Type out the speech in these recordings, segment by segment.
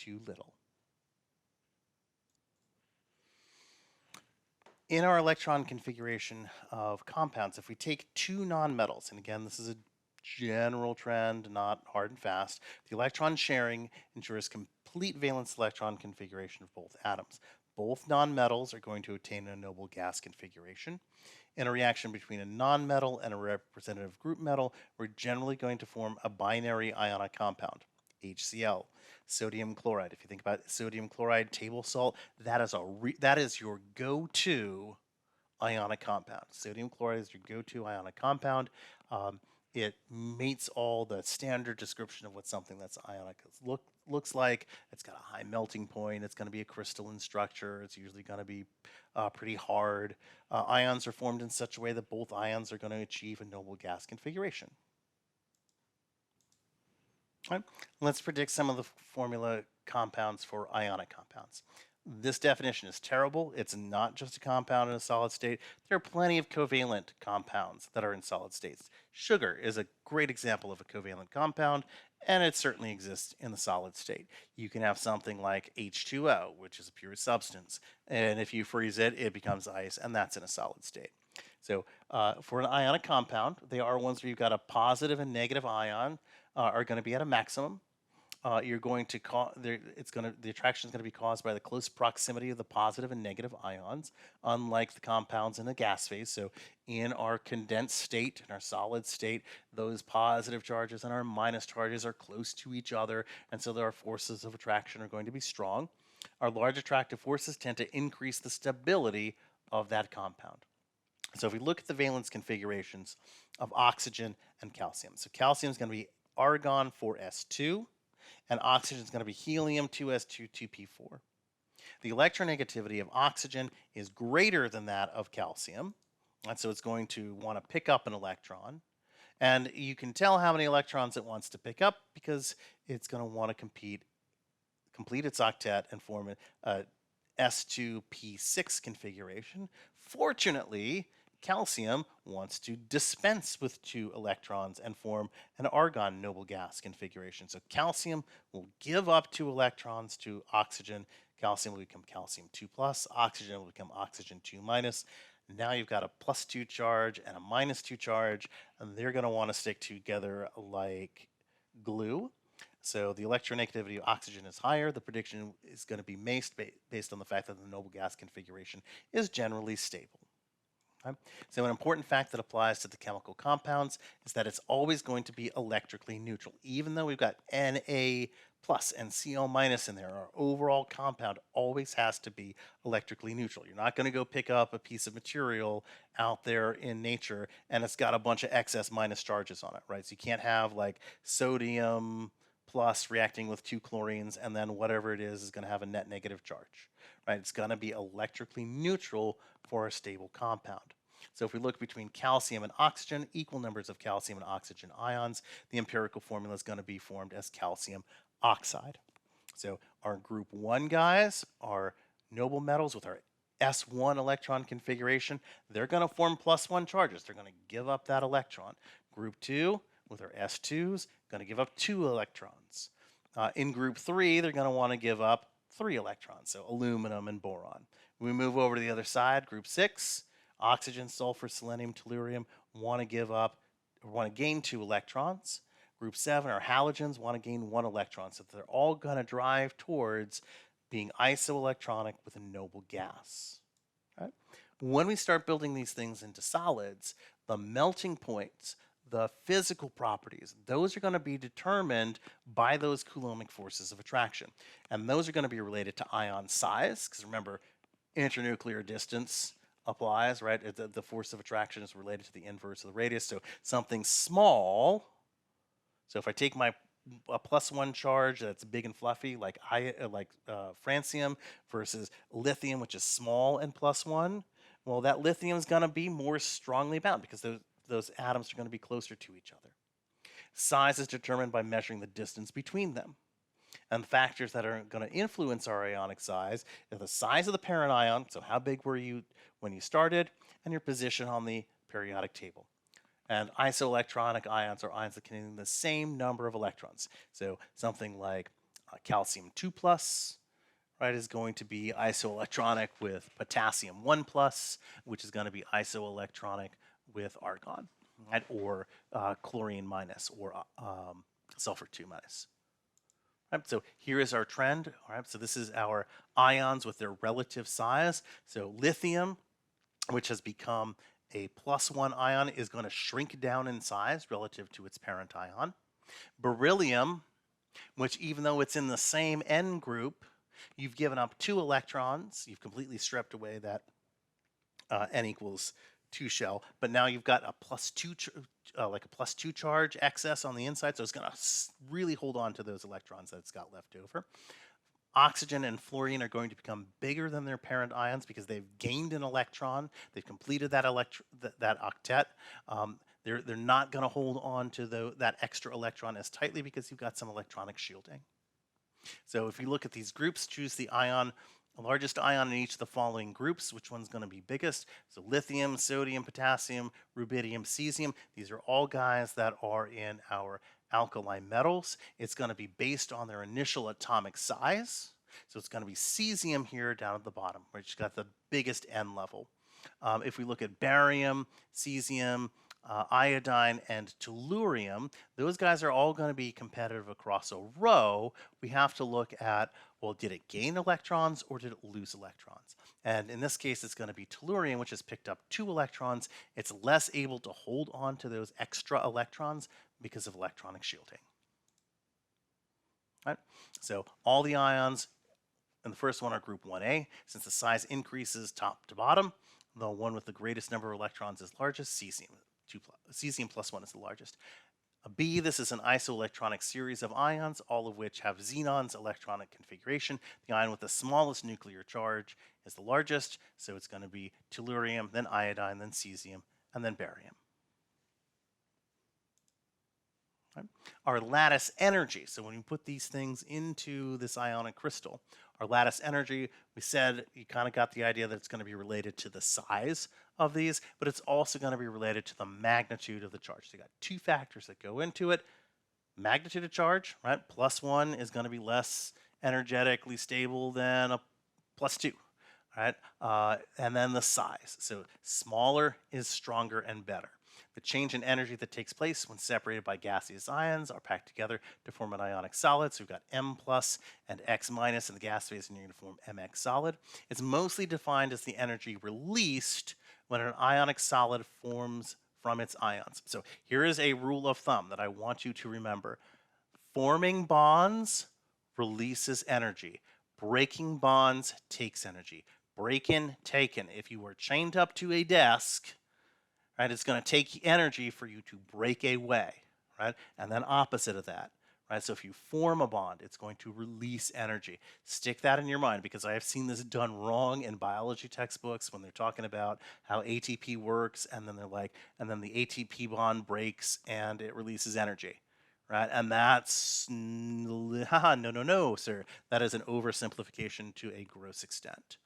too little. In our electron configuration of compounds, if we take two nonmetals, and again, this is a general trend, not hard and fast, the electron sharing ensures complete valence electron configuration of both atoms. Both nonmetals are going to attain a noble gas configuration. In a reaction between a nonmetal and a representative group metal, we're generally going to form a binary ionic compound, HCl. Sodium chloride. If you think about sodium chloride, table salt, that is your go-to ionic compound. Sodium chloride is your go-to ionic compound. It meets all the standard description of what something that's ionic looks like. It's got a high melting point. It's going to be a crystalline structure. It's usually going to be pretty hard. Ions are formed in such a way that both ions are going to achieve a noble gas configuration. All right, let's predict some of the formula compounds for ionic compounds. This definition is terrible. It's not just a compound in a solid state. There are plenty of covalent compounds that are in solid states. Sugar is a great example of a covalent compound, and it certainly exists in the solid state. You can have something like H2O, which is a pure substance, and if you freeze it, it becomes ice, and that's in a solid state. So for an ionic compound, they are ones where you've got a positive and negative ion are going to be at a maximum. You're going to the attraction is going to be caused by the close proximity of the positive and negative ions, unlike the compounds in the gas phase. So in our condensed state, in our solid state, those positive charges and our minus charges are close to each other, and so our forces of attraction are going to be strong. Our large attractive forces tend to increase the stability of that compound. So if we look at the valence configurations of oxygen and calcium, so calcium is going to be argon 4s2, and oxygen is going to be helium 2s2 2p4. The electronegativity of oxygen is greater than that of calcium, and so it's going to want to pick up an electron. And you can tell how many electrons it wants to pick up because it's going to want to complete its octet and form a S2p6 configuration. Fortunately, calcium wants to dispense with 2 electrons and form an argon noble gas configuration. So calcium will give up 2 electrons to oxygen. Calcium will become calcium 2 plus. Oxygen will become oxygen 2 minus. Now you've got a +2 charge and a -2 charge, and they're going to want to stick together like glue. So the electronegativity of oxygen is higher. The prediction is going to be based on the fact that the noble gas configuration is generally stable. Okay? So an important fact that applies to the chemical compounds is that it's always going to be electrically neutral. Even though we've got Na plus and Cl minus in there, our overall compound always has to be electrically neutral. You're not going to go pick up a piece of material out there in nature and it's got a bunch of excess minus charges on it, right? So you can't have like sodium plus reacting with 2 chlorines and then whatever it is going to have a net negative charge, right? It's going to be electrically neutral for a stable compound. So if we look between calcium and oxygen, equal numbers of calcium and oxygen ions, the empirical formula is going to be formed as calcium oxide. So our group 1 guys are noble metals with our S1 electron configuration. They're going to form +1 charges. They're going to give up that electron. Group 2 with our S2s, going to give up 2 electrons. In group 3, they're going to want to give up 3 electrons, so aluminum and boron. When we move over to the other side, group 6, oxygen, sulfur, selenium, tellurium want to gain 2 electrons. Group 7, our halogens, want to gain 1 electron, so they're all going to drive towards being isoelectronic with a noble gas. Right? When we start building these things into solids, the melting points, the physical properties, those are going to be determined by those Coulombic forces of attraction. And those are going to be related to ion size, because remember, internuclear distance applies, right? The force of attraction is related to the inverse of the radius. So something small, so if I take a +1 charge that's big and fluffy, like francium, versus lithium, which is small and +1, well, that lithium is going to be more strongly bound because those atoms are going to be closer to each other. Size is determined by measuring the distance between them. And the factors that are going to influence our ionic size are the size of the parent ion, so how big were you when you started, and your position on the periodic table. And isoelectronic ions are ions that contain the same number of electrons. So something like calcium 2 plus, right, is going to be isoelectronic with potassium 1 plus, which is going to be isoelectronic with argon, right, or chlorine minus, or sulfur 2 minus. Right, so here is our trend. All right, so this is our ions with their relative size. So lithium, which has become a +1 ion, is going to shrink down in size relative to its parent ion. Beryllium, which even though it's in the same N group, you've given up 2 electrons. You've completely stripped away that N equals 2 shell, but now you've got a like a +2 charge excess on the inside, so it's going to really hold on to those electrons that it's got left over. Oxygen and fluorine are going to become bigger than their parent ions because they've gained an electron. They've completed that that octet. They're not going to hold on to that extra electron as tightly because you've got some electronic shielding. So if you look at these groups, choose the largest ion in each of the following groups. Which one's going to be biggest? So lithium, sodium, potassium, rubidium, cesium. These are all guys that are in our alkali metals. It's going to be based on their initial atomic size. So it's going to be cesium here down at the bottom, which got the biggest N level. If we look at barium, cesium, iodine, and tellurium, those guys are all going to be competitive across a row. We have to look at, well, did it gain electrons or did it lose electrons? And in this case, it's going to be tellurium, which has picked up 2 electrons. It's less able to hold on to those extra electrons because of electronic shielding. Right? So all the ions in the first one are group 1A. Since the size increases top to bottom, the one with the greatest number of electrons is largest. Cesium +1 is the largest. B, this is an isoelectronic series of ions, all of which have xenon's electronic configuration. The ion with the smallest nuclear charge is the largest, so it's going to be tellurium, then iodine, then cesium, and then barium. Right. Our lattice energy, so when you put these things into this ionic crystal, our lattice energy, we said you kind of got the idea that it's going to be related to the size of these, but it's also going to be related to the magnitude of the charge. So you got 2 factors that go into it. Magnitude of charge, right? +1 is going to be less energetically stable than a +2, right? And then the size. So smaller is stronger and better. The change in energy that takes place when separated by gaseous ions are packed together to form an ionic solid. So we've got M plus and X minus in the gas phase, and you're going to form MX solid. It's mostly defined as the energy released when an ionic solid forms from its ions. So here is a rule of thumb that I want you to remember. Forming bonds releases energy. Breaking bonds takes energy. Break-in, taken. If you were chained up to a desk, right, it's going to take energy for you to break away, right? And then opposite of that, right? So if you form a bond, it's going to release energy. Stick that in your mind, because I have seen this done wrong in biology textbooks when they're talking about how ATP works, and then they're like, and then the ATP bond breaks and it releases energy, right? And that's, no, sir. That is an oversimplification to a gross extent.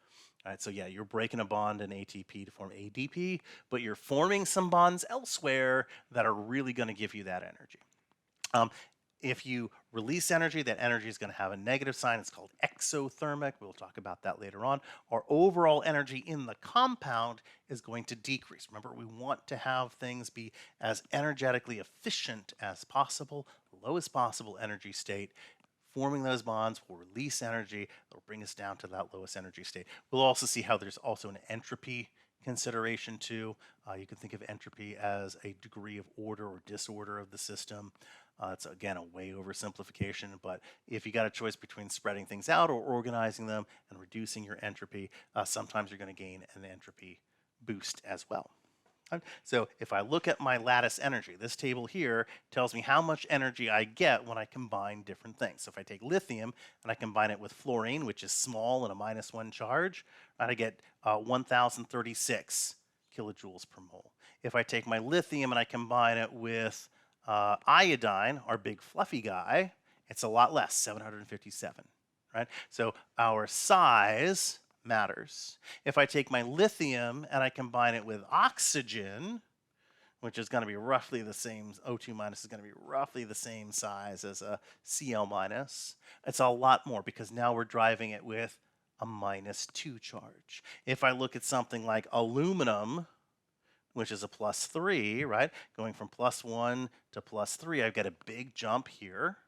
All right, so yeah, you're breaking a bond in ATP to form ADP, but you're forming some bonds elsewhere that are really going to give you that energy. If you release energy, that energy is going to have a negative sign. It's called exothermic. We'll talk about that later on. Our overall energy in the compound is going to decrease. Remember, we want to have things be as energetically efficient as possible, lowest possible energy state. Forming those bonds will release energy that will bring us down to that lowest energy state. We'll also see how there's also an entropy consideration too. You can think of entropy as a degree of order or disorder of the system. It's again a way oversimplification, but if you got a choice between spreading things out or organizing them and reducing your entropy, sometimes you're going to gain an entropy boost as well. So if I look at my lattice energy, this table here tells me how much energy I get when I combine different things. So if I take lithium and I combine it with fluorine, which is small and a -1 charge, I get 1,036 kilojoules per mole. If I take my lithium and I combine it with iodine, our big fluffy guy, it's a lot less, 757, right? So our size matters. If I take my lithium and I combine it with oxygen, which is going to be roughly the same. O2 minus is going to be roughly the same size as a Cl minus. It's a lot more because now we're driving it with a -2 charge. If I look at something like aluminum, which is a +3, right? Going from +1 to +3, I've got a big jump here.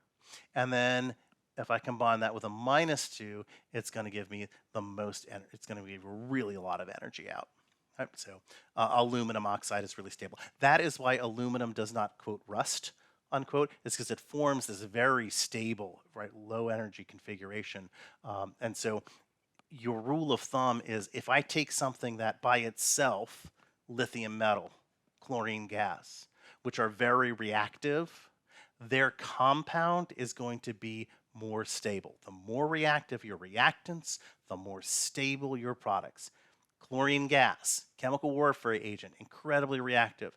And then if I combine that with a -2, it's going to give me the most, it's going to give really a lot of energy out. Right? So aluminum oxide is really stable. That is why aluminum does not, quote, rust, unquote. It's because it forms this very stable, right, low energy configuration. And so your rule of thumb is if I take something that by itself, lithium metal, chlorine gas, which are very reactive, their compound is going to be more stable. The more reactive your reactants, the more stable your products. Chlorine gas, chemical warfare agent, incredibly reactive.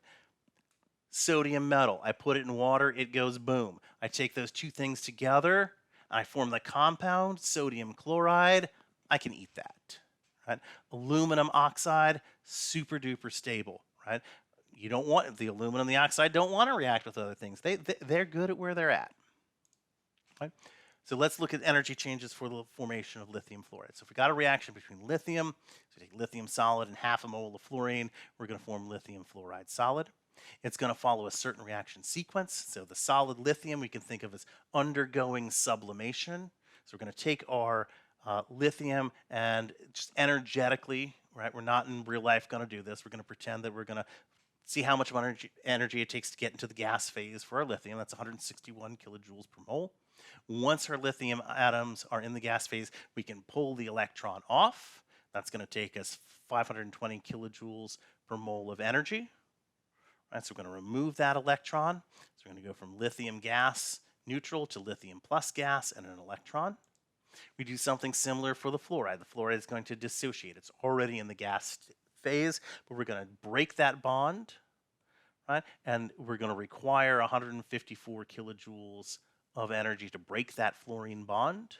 Sodium metal, I put it in water, it goes boom. I take those two things together, I form the compound, sodium chloride, I can eat that. Right? Aluminum oxide, super duper stable. Right? You don't want the aluminum and the oxide don't want to react with other things. They're good at where they're at. Right? So let's look at energy changes for the formation of lithium fluoride. So if we got a reaction between lithium, so take lithium solid and half a mole of fluorine, we're going to form lithium fluoride solid. It's going to follow a certain reaction sequence. So the solid lithium we can think of as undergoing sublimation. So we're going to take our lithium and just energetically, right? We're not in real life going to do this. We're going to pretend that we're going to see how much energy it takes to get into the gas phase for our lithium. That's 161 kilojoules per mole. Once our lithium atoms are in the gas phase, we can pull the electron off. That's going to take us 520 kilojoules per mole of energy. Right, so we're going to remove that electron. So we're going to go from lithium gas neutral to lithium plus gas and an electron. We do something similar for the fluoride. The fluoride is going to dissociate. It's already in the gas phase, but we're going to break that bond, right? And we're going to require 154 kilojoules of energy to break that fluorine bond.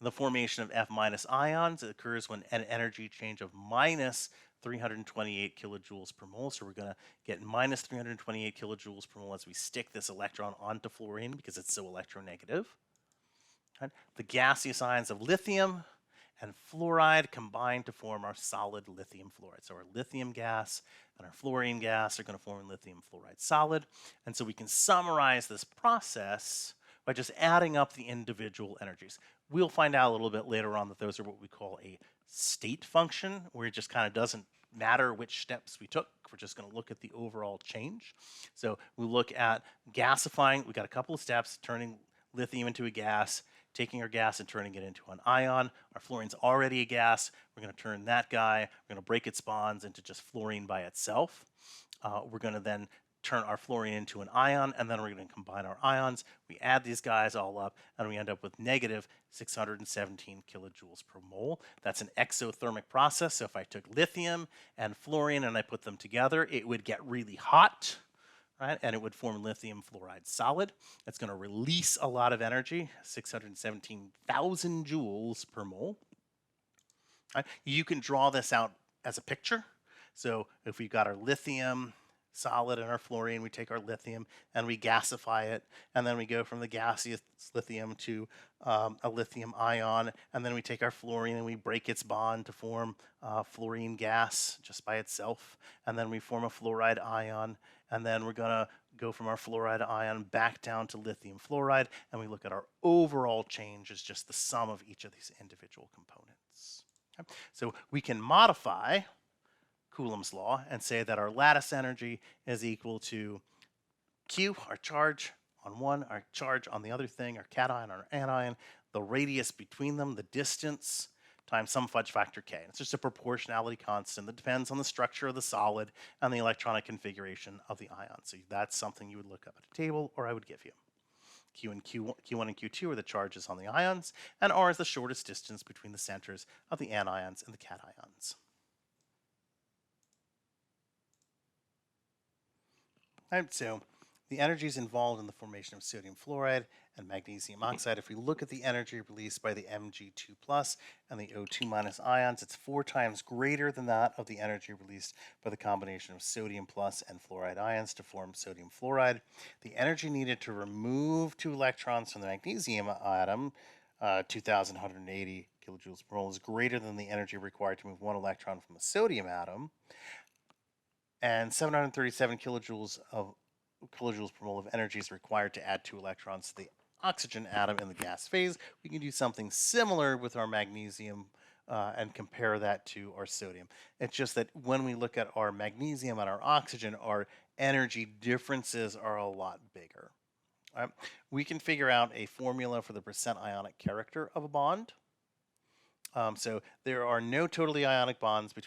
The formation of F- ions occurs when an energy change of minus 328 kilojoules per mole. So we're going to get minus 328 kilojoules per mole as we stick this electron onto fluorine because it's so electronegative. Right? The gaseous ions of lithium and fluoride combine to form our solid lithium fluoride. So our lithium gas and our fluorine gas are going to form lithium fluoride solid. And so we can summarize this process by just adding up the individual energies. We'll find out a little bit later on that those are what we call a state function, where it just kind of doesn't matter which steps we took. We're just going to look at the overall change. So we look at gasifying. We got a couple of steps, turning lithium into a gas, taking our gas and turning it into an ion. Our fluorine's already a gas. We're going to turn that guy. We're going to break its bonds into just fluorine by itself. We're going to then turn our fluorine into an ion, and then we're going to combine our ions. We add these guys all up, and we end up with negative 617 kilojoules per mole. That's an exothermic process. So if I took lithium and fluorine and I put them together, it would get really hot. Right? And it would form lithium fluoride solid. It's going to release a lot of energy, 617,000 joules per mole. Right? You can draw this out as a picture. So if we've got our lithium solid and our fluorine, we take our lithium and we gasify it, and then we go from the gaseous lithium to a lithium ion, and then we take our fluorine and we break its bond to form fluorine gas just by itself, and then we form a fluoride ion, and then we're going to go from our fluoride ion back down to lithium fluoride, and we look at our overall change as just the sum of each of these individual components. Okay? So we can modify Coulomb's law and say that our lattice energy is equal to Q, our charge on one, our charge on the other thing, our cation, our anion, the radius between them, the distance, times some fudge factor K. It's just a proportionality constant that depends on the structure of the solid and the electronic configuration of the ion. So that's something you would look up at a table, or I would give you. Q1 and Q2 are the charges on the ions, and R is the shortest distance between the centers of the anions and the cations. Right, so the energies involved in the formation of sodium fluoride and magnesium oxide, if we look at the energy released by the Mg2 plus and the O2 minus ions, it's 4 times greater than that of the energy released by the combination of sodium plus and fluoride ions to form sodium fluoride. The energy needed to remove 2 electrons from the magnesium atom, 2,180 kilojoules per mole, is greater than the energy required to move 1 electron from a sodium atom, and 737 kilojoules per mole of energy is required to add 2 electrons to the oxygen atom in the gas phase. We can do something similar with our magnesium and compare that to our sodium. It's just that when we look at our magnesium and our oxygen, our energy differences are a lot bigger. All right? We can figure out a formula for the percent ionic character of a bond. So there are no totally ionic bonds between